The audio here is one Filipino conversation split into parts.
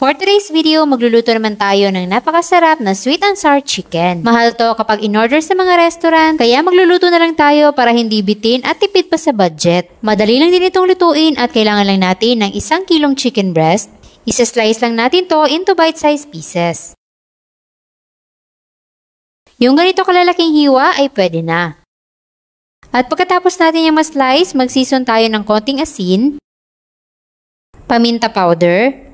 For today's video, magluluto naman tayo ng napakasarap na sweet and sour chicken. Mahal to kapag in-order sa mga restaurant, kaya magluluto na lang tayo para hindi bitin at tipid pa sa budget. Madali lang din itong lutuin at kailangan lang natin ng 1 kilong chicken breast. Isa-slice lang natin to into bite-sized pieces. Yung ganito kalalaking hiwa ay pwede na. At pagkatapos natin yung ma-slice, mag-season tayo ng konting asin, paminta powder,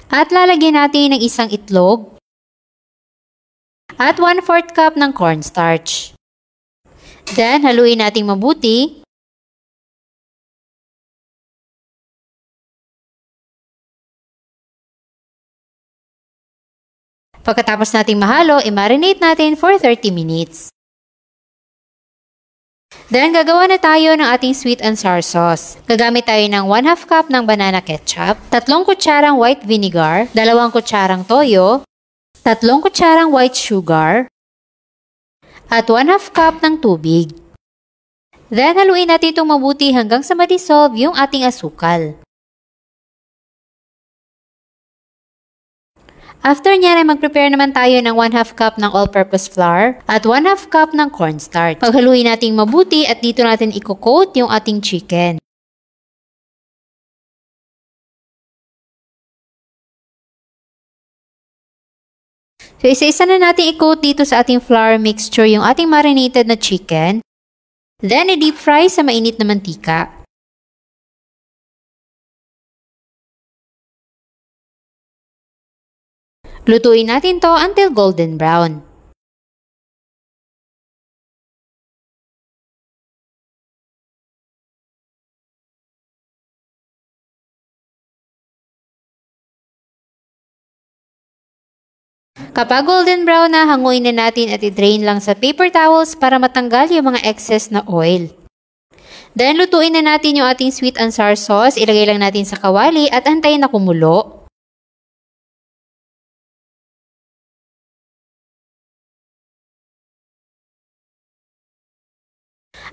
at lalagyan natin ng 1 itlog at 1/4 cup ng cornstarch. Then, haluin natin mabuti. Pagkatapos nating mahalo, i-marinate natin for 30 minutes. Then, gagawa na tayo ng ating sweet and sour sauce. Gagamit tayo ng 1/2 cup ng banana ketchup, 3 kutsarang white vinegar, 2 kutsarang toyo, 3 kutsarang white sugar, at 1/2 cup ng tubig. Then, haluin natin itong mabuti hanggang sa ma-dissolve yung ating asukal. After nyan ay mag-prepare naman tayo ng 1/2 cup ng all-purpose flour at 1/2 cup ng cornstarch. Paghaluin natin mabuti at dito natin i-coat yung ating chicken. So isa-isa na natin i-coat dito sa ating flour mixture yung ating marinated na chicken. Then i-deep fry sa mainit na mantika. Lutuin natin to until golden brown. Kapag golden brown na, hanguin na natin at i-drain lang sa paper towels para matanggal yung mga excess na oil. Then lutuin na natin yung ating sweet and sour sauce. Ilagay lang natin sa kawali at antayin na kumulo.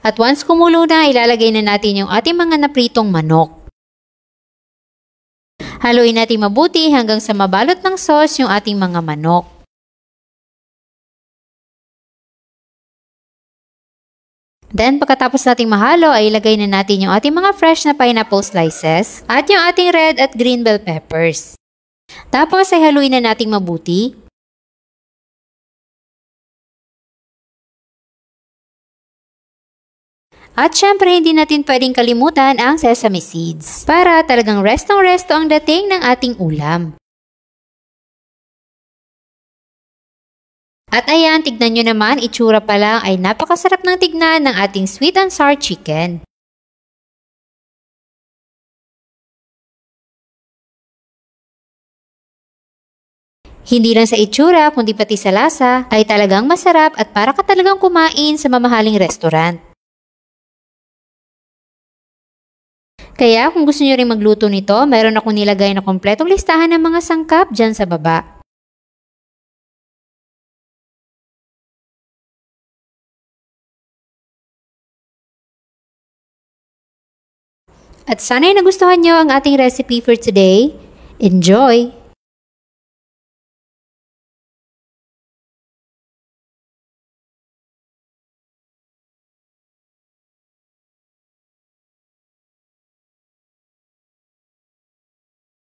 At once kumulo na, ilalagay na natin yung ating mga napritong manok. Haluin natin mabuti hanggang sa mabalot ng sauce yung ating mga manok. Then, pagkatapos nating mahalo, ay ilagay na natin yung ating mga fresh na pineapple slices at yung ating red at green bell peppers. Tapos, ay haluin na nating mabuti. At syempre, hindi natin pwedeng kalimutan ang sesame seeds para talagang restong-resto ang dating ng ating ulam. At ayan, tignan nyo naman, itsura pa lang ay napakasarap ng tignan ng ating sweet and sour chicken. Hindi lang sa itsura, kundi pati sa lasa, ay talagang masarap at para ka talagang kumain sa mamahaling restaurant. Kaya kung gusto nyo rin magluto nito, meron akong nilagay na kompletong listahan ng mga sangkap dyan sa baba. At sana'y nagustuhan nyo ang ating recipe for today. Enjoy!